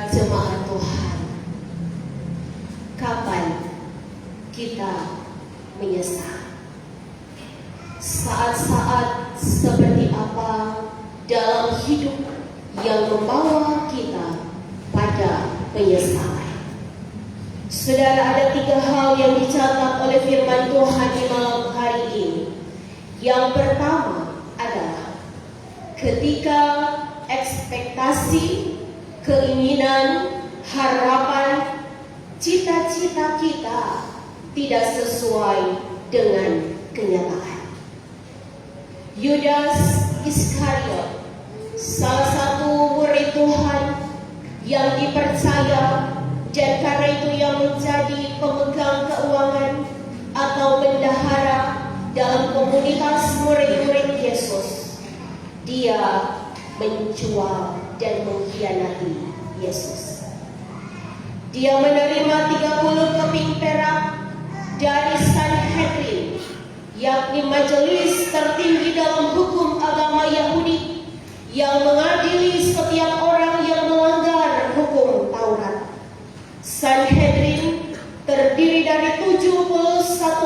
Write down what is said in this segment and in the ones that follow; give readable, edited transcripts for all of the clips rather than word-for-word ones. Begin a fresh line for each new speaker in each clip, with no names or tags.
jemaat Tuhan, kapan kita menyesal? Saat-saat seperti apa dalam hidup yang membawa kita pada penyesalan? Saudara, ada 3 hal yang dicatat oleh firman Tuhan di malam hari ini. Yang pertama adalah ketika ekspektasi, keinginan, harapan, cita-cita kita tidak sesuai dengan kenyataan. Yudas Iskariot, salah satu murid Tuhan yang dipercaya, dan karena itu yang menjadi pemegang keuangan atau bendahara dalam komunitas murid-murid Yesus, dia menjual dan mengkhianati Yesus. Dia menerima 30 keping perak dari Sanhedrin, yakni majelis tertinggi dalam hukum agama Yahudi yang mengadili setiap orang yang melanggar hukum Taurat. Sanhedrin terdiri dari 71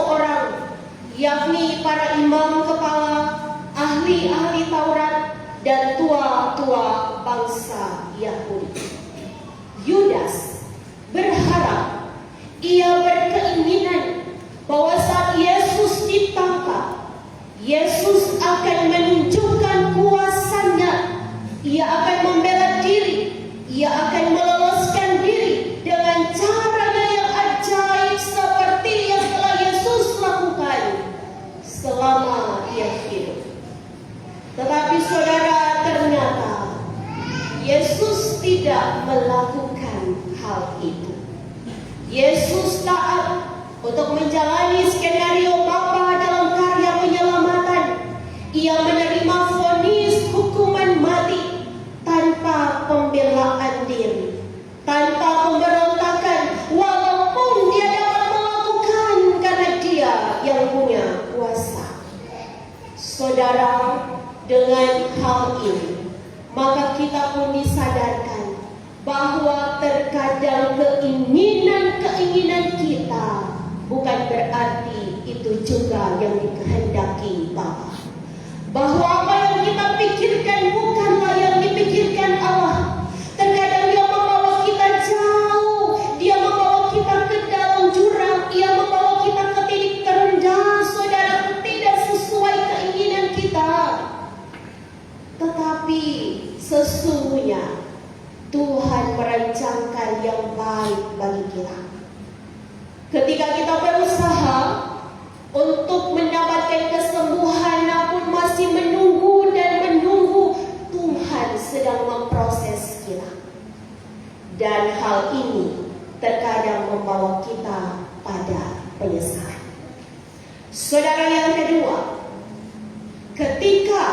orang, yakni para imam kepala, ahli-ahli Taurat, dan tua-tua bangsa Yahudi. Yudas berharap, ia berkeinginan bahwa saat Yesus ditangkap, Yesus akan menunjukkan kuasanya. Ia akan membela diri, ia akan meloloskan diri dengan caranya yang ajaib seperti yang telah Yesus lakukan selama ia hidup. Tetapi saudara, ternyata Yesus tidak melakukan hal itu. Yesus taat untuk menjalani skenario Bapa dalam karya penyelamatan. Ia menerima vonis hukuman mati tanpa pembelaan diri, tanpa pemberontakan, walaupun dia dapat melakukan karena dia yang punya kuasa. Saudara, dengan hal ini, maka kita pun disadarkan bahwa terkadang keinginan-keinginan kita bukan berarti itu juga yang dikehendaki Bapa. Bahwa apa yang kita pikirkan bukanlah yang dipikirkan Allah. Terkadang dia membawa kita jauh, dia membawa kita ke dalam jurang, ia membawa kita ke titik terendah, saudara, tidak sesuai keinginan kita. Tetapi sesungguhnya Tuhan merancangkan yang baik bagi kita. Ketika kita berusaha untuk mendapatkan kesembuhan namun masih menunggu dan menunggu, Tuhan sedang memproses kita. Dan hal ini terkadang membawa kita pada penyesalan. Saudara, yang kedua, ketika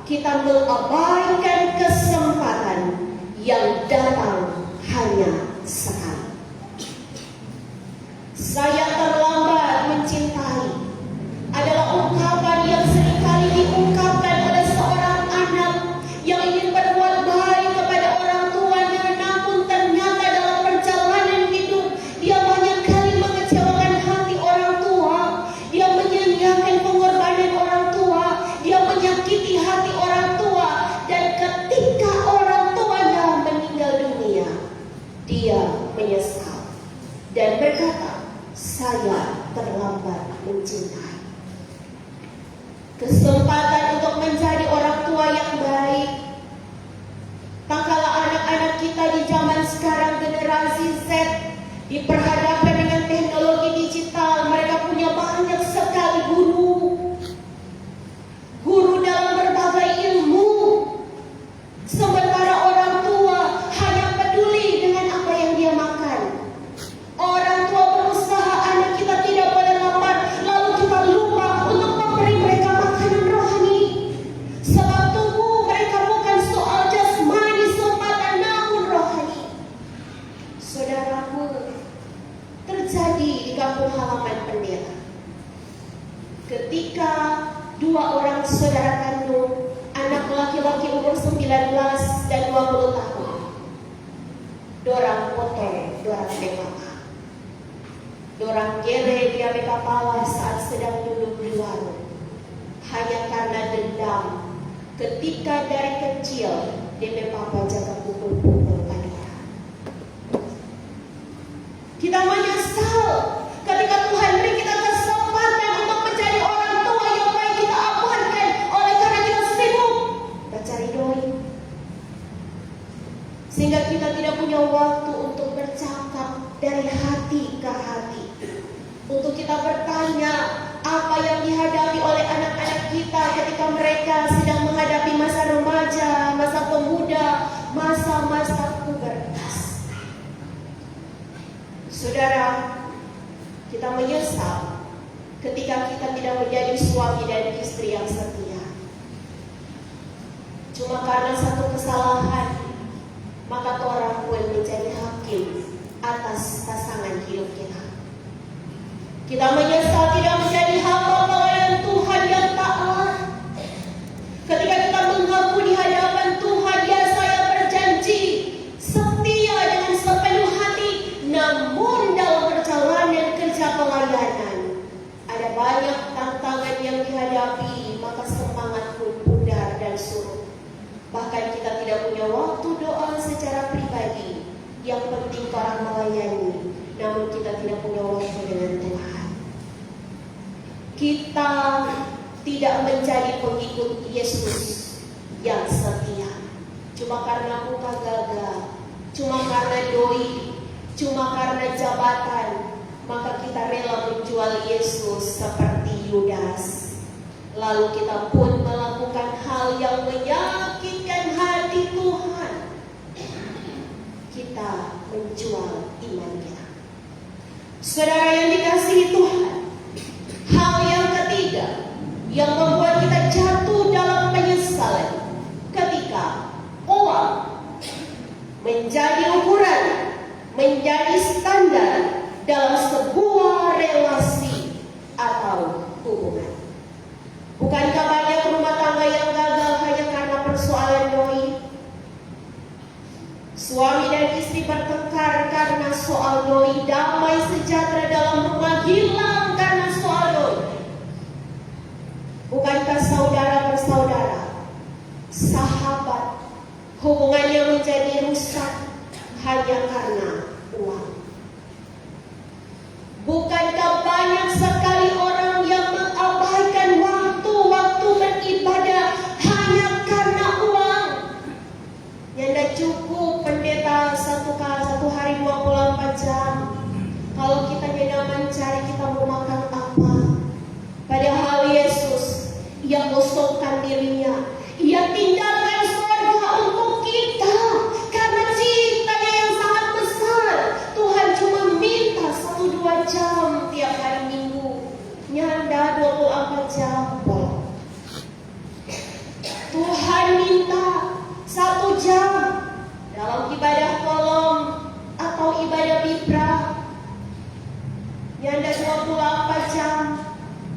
kita mengabaikan kesempatan yang datang hanya sekali. Saya terlambat mencintai adalah ungkapan yang seringkali diungkapkan oleh seorang anak yang ingin berbuat baik kepada orang tuanya, namun ternyata dalam perjalanan hidup dia banyak kali mengecewakan hati orang tua, dia menyia-nyiakan pengorbanan orang tua, dia menyakiti hati orang tua, dan ketika orang tuanya meninggal dunia, dia menyesal dan berkata, saya terlambat mencintai. Kesempatan untuk menjadi orang tua yang baik. Tak kalah anak-anak kita di zaman sekarang, generasi Z, diperhadapkan dengan teknologi digital, mereka punya banyak sekali guru dalam berbagai ilmu. Sementara orang tua hanya peduli dengan apa yang dia makan. Orang tua berusaha anak kita tidak boleh lapar, lalu kita lupa untuk memberi mereka makanan rohani. Sebab tubuh mereka bukan soal jasmani semata, namun rohani. Saudaraku, terjadi di kampung halaman pendeta. Ketika 2 orang saudara kandung, anak laki-laki umur 19 dan 20 tahun, dorang potong, dorang PKK. Dorang gere dia PKK saat sedang duduk di warung. Hanya karena dendam. Ketika dari kecil DP Papa jaga pukul-pukul pada orang. Kita menyesal ketika Tuhan beri kita kesempatan untuk menjadi orang tua yang baik, kita abaikan oleh karena kita sibuk mencari doi. Sehingga kita tidak punya waktu untuk bercakap dari hati ke hati. Untuk kita bertanya apa yang dihadapi oleh anak-anak kita ketika mereka sedang menghadapi masa remaja, masa pemuda, masa-masa pubertas. Saudara, kita menyesal ketika kita tidak menjadi suami dan istri yang setia. Cuma karena satu kesalahan, maka orang pun menjadi hakim atas pasangan hidup kita. Kita menyesal tidak menjadi hamba pelayan Tuhan yang taat. Ketika kita mengaku di hadapan Tuhan, ya saya berjanji setia dengan sepenuh hati. Namun dalam perjalanan kerja pelayanan ada banyak tantangan yang dihadapi, maka semangat pun pudar dan surut. Bahkan kita tidak punya waktu doa secara pribadi. Yang penting orang melayani, namun kita tidak punya waktu dengan Tuhan. Kita tidak menjadi pengikut Yesus yang setia. Cuma karena muka gagah, cuma karena doi, cuma karena jabatan, maka kita rela menjual Yesus seperti Yudas. Lalu kita pun melakukan hal yang menyakitkan hati Tuhan. Kita menjual iman kita. Saudara yang dikasihi Tuhan, hal yang ketiga yang membuat kita jatuh dalam penyesalan ketika uang menjadi ukuran, menjadi standar dalam sebuah relasi atau hubungan. Bukankah banyak rumah tangga yang gagal hanya karena persoalan doi? Suami dan istri bertengkar karena soal doi, damai sejahtera dalam rumah hilang karena soal doi. Bukankah saudara bersaudara, sahabat, hubungannya menjadi rusak hanya karena uang? Bukankah banyak sekali orang yang mengabaikan waktu beribadah hanya karena uang? Yang tidak cukup pendeta satu hari 24 jam. Kalau kita tidak mencari, kita mau makan apa? Padahal Yesus yang kosongkan dirinya, ia tinggalkan surga untuk kita karena cintanya yang sangat besar. Tuhan cuma minta 1-2 jam tiap hari Minggu, nyanda 24 jam. Tuhan minta 1 jam dalam ibadah kolom atau ibadah bibra, nyanda 24 jam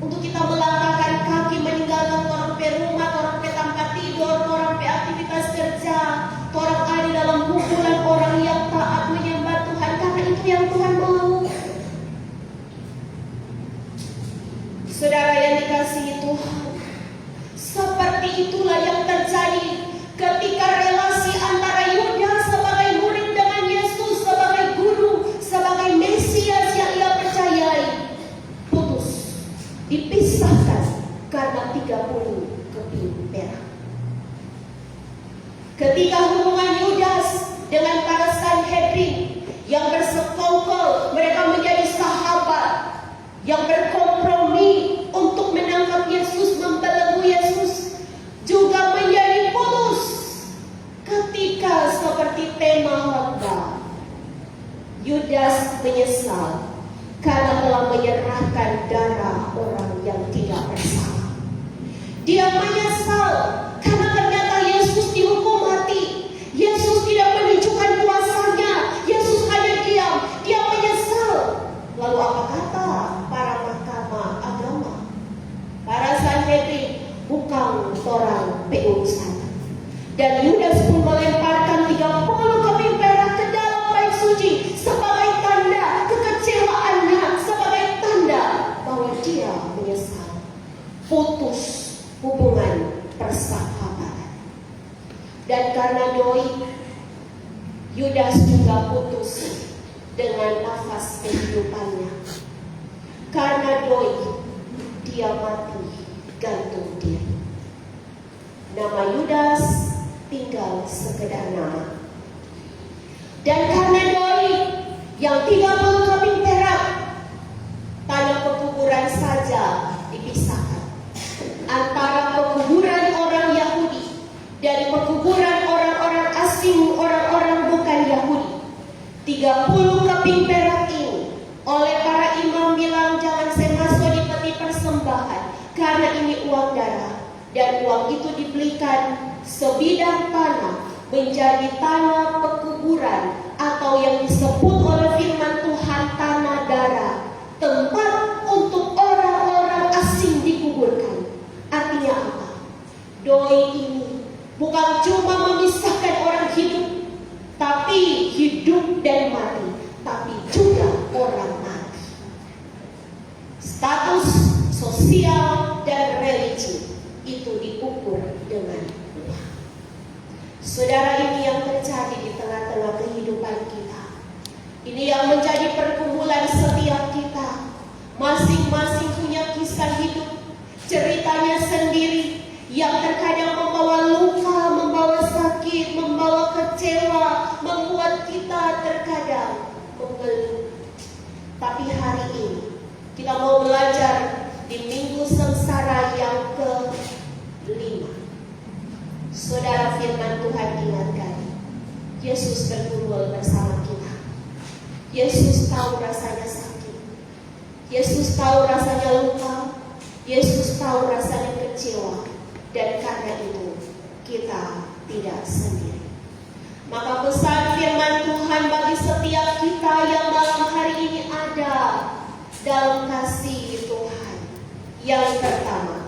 untuk kita melangkahkan kaki meninggalkan orang pe rumah, orang pe tempat tidur, orang pe aktivitas kerja, orang ada dalam kumpulan orang yang taat menyembah Tuhan karena itu yang Tuhan mau. Saudara yang dikasihi Tuhan, seperti itulah yang terjadi ketika relasi antara Yudas sebagai murid dengan Yesus sebagai guru, sebagai Mesias yang ia percayai, putus, dipisahkan karena 30 keping perak. Ketika hubungan Yudas dengan para Sanhedrin yang bersekongkol, mereka menjadi sahabat yang berkompromi untuk menangkap Yesus, membelenggu Yesus, juga menjadi putus ketika seperti tema khotbah. Yudas menyesal karena telah menyerahkan darah orang yang tidak bersalah. Dia menyesal karena ternyata Yesus dihukum mati. Yesus tidak menunjukkan kuasanya. Yesus hanya diam. Dia menyesal. Lalu apa kata para mahkamah agama, para Sanhedrin? Bukan orang peurusan. Dan Yudas pun melemparkan 30 keping perak ke dalam baik Yudas juga putus dengan nafas kehidupannya. Karena doi, dia mati gantung diri. Nama Yudas tinggal sekedar nama. Dan karena doi yang 30 keping perak, tanah pekuburan saja dipisahkan antara pekuburan orang Yahudi dari pekuburan orang-orang asing, orang-orang bukan Yahudi. 30 keping perak ini oleh para imam bilang jangan saya masuk di peti persembahan karena ini uang darah. Dan uang itu dibelikan sebidang tanah menjadi tanah pekuburan atau yang disebut oleh firman Tuhan tanah darah, tempat untuk orang-orang asing dikuburkan. Artinya apa? Doi ini bukan cuma memisahkan orang hidup, tapi hidup dan mati, tapi juga orang mati. Status sosial dan religi itu diukur dengan uang. Saudara, ini yang terjadi di tengah-tengah kehidupan kita. Ini yang menjadi pergumulan setiap kita. Masing-masing punya kisah hidup, ceritanya sendiri, yang terkadang membawa luka, membawa sakit, membawa kecewa, membuat kita terkadang mengeluh. Tapi hari ini kita mau belajar di minggu sengsara yang ke-5. Saudara, firman Tuhan ingatkan, Yesus bergumul bersama kita. Yesus tahu rasanya sakit. Yesus tahu rasanya luka. Yesus tahu rasanya kecewa. Dan karena itu kita tidak sendiri. Maka pesan firman Tuhan bagi setiap kita yang malam hari ini ada dalam kasih Tuhan. Yang pertama,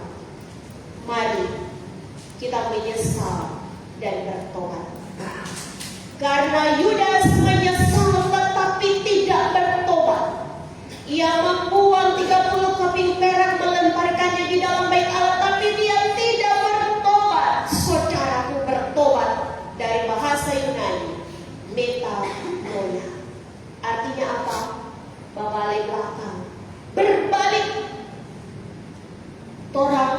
mari kita menyesal dan bertobat. Karena Yudas menyesal tetapi tidak bertobat. Ia membuang 30 keping perak, melemparkannya di dalam bait Allah, tapi dia tidak bertobat. Saudaraku, bertobat dari bahasa Yunani metanoia. Artinya apa? Berbalik belakang, berbalik. Orang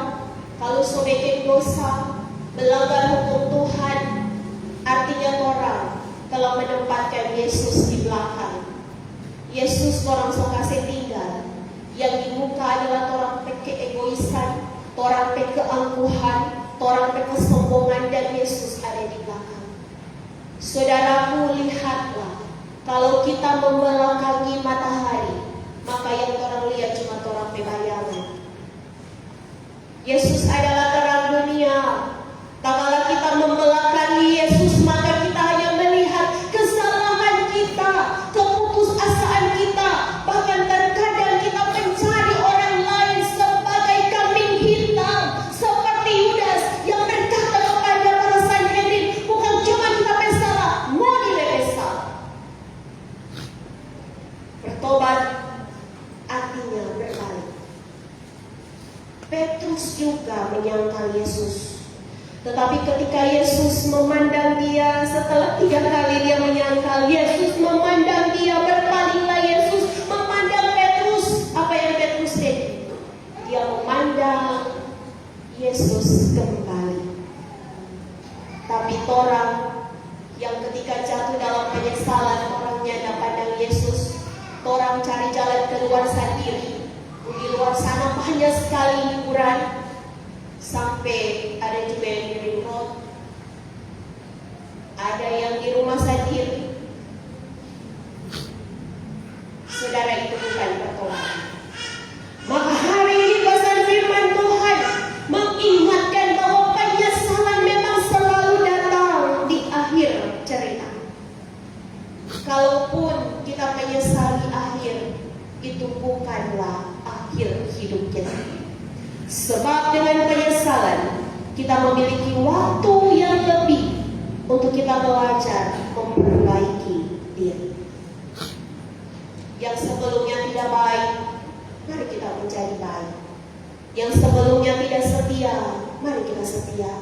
kalau bikin dosa, melanggar hukum Tuhan, artinya orang kalau menempatkan Yesus di belakang. Yesus orang so kasih tinggal. Yang di muka adalah orang peke egoisan, orang peke keangkuhan, orang peke kesombongan, dan Yesus ada di belakang. Saudaraku, lihatlah, kalau kita membelakangi matahari, maka yang orang lihat cuma orang bayangan. Yesus adalah terang dunia. Tak kala kita membelakangi Yesus, maka kita hanya melihat kesalahan kita, keputusasaan kita. Bahkan terkadang kita mencari orang lain sebagai kambing hitam, seperti Yudas yang berkata kepada para Sanhedrin, bukan cuma kita bersalah, mau dilebesal. Bertobat artinya berbalik. Petrus juga menyangkal Yesus. Tetapi ketika Yesus memandang dia, setelah 3 kali dia menyangkal, Yesus memandang dia, berpalinglah Yesus memandang Petrus. Apa yang Petrus jadi? Dia memandang Yesus kembali. Tapi orang yang ketika jatuh dalam penyesalan, orangnya tidak pandang Yesus. Orang cari jalan keluar sendiri. Di luar sana banyak sekali hiburan. Sampai ada juga yang di ring road, ada yang di rumah sendiri. Saudara, itu bukan pertolongan. Maka hari ini pesan firman Tuhan mengingatkan bahwa penyesalan memang selalu datang di akhir cerita. Kalaupun kita menyesali akhir, itu bukanlah akhir hidup kita. Sebab dengan penyesalan kita memiliki waktu yang lebih untuk kita belajar memperbaiki diri. Yang sebelumnya tidak baik, mari kita menjadi baik. Yang sebelumnya tidak setia, mari kita setia.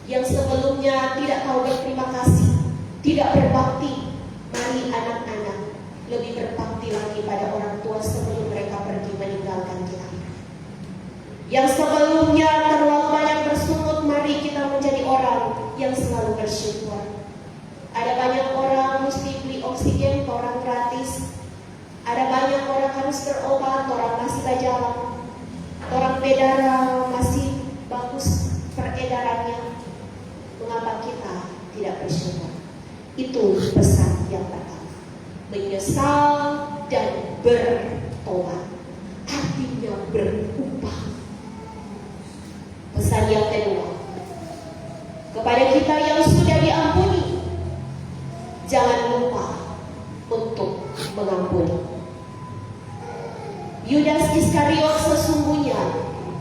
Yang sebelumnya tidak tahu berterima kasih, tidak berbakti, Mari anak-anak lebih berbakti lagi pada orang tua sebelum mereka pergi meninggalkan kita. Yang sebelumnya terlalu banyak bersungut, mari kita menjadi orang yang selalu bersyukur. Ada banyak orang mesti beli oksigen, orang gratis. Ada banyak orang harus berobat, orang masih berjalan. Orang bedara masih bagus peredarannya. Mengapa kita tidak bersyukur? Itu pesan yang pertama. Menyesal dan bertobat, artinya berubah. Pesan yang kedua, kepada kita yang sudah diampuni, jangan lupa untuk mengampuni. Yudas Iskariot sesungguhnya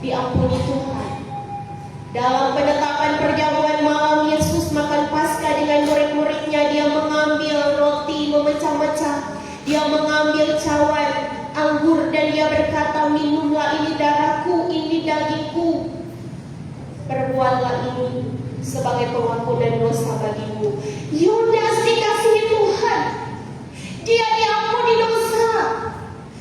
diampuni Tuhan. Dalam penetapan perjamuan malam Yesus makan Paskah dengan murid-muridnya, dia mengambil roti memecah-mecah, dia mengambil cawan anggur dan dia berkata, minumlah, ini darahku, ini dagingku. Perbuatlah ini sebagai pengampunan dosa bagimu. Yudas dikasihi Tuhan, dia diampuni dosa.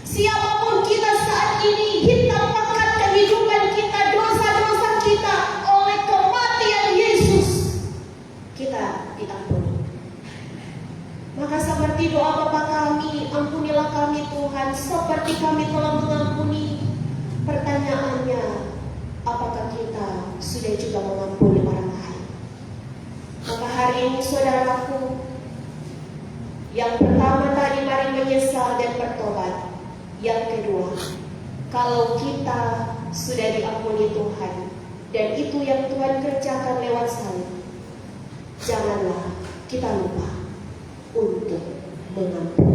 Siapapun kita saat ini, hitam pekat kehidupan kita, dosa-dosa kita, oleh kematian Yesus, kita diampuni. Maka seperti doa Bapa kami, ampunilah kami Tuhan, seperti kami telah mengampuni. Pertanyaannya, apakah kita sudah juga mengampuni orang lain? Maka hari ini saudaraku, yang pertama tadi mari menyesal dan bertobat. Yang kedua, kalau kita sudah diampuni Tuhan dan itu yang Tuhan kerjakan lewat saya, janganlah kita lupa untuk mengampuni.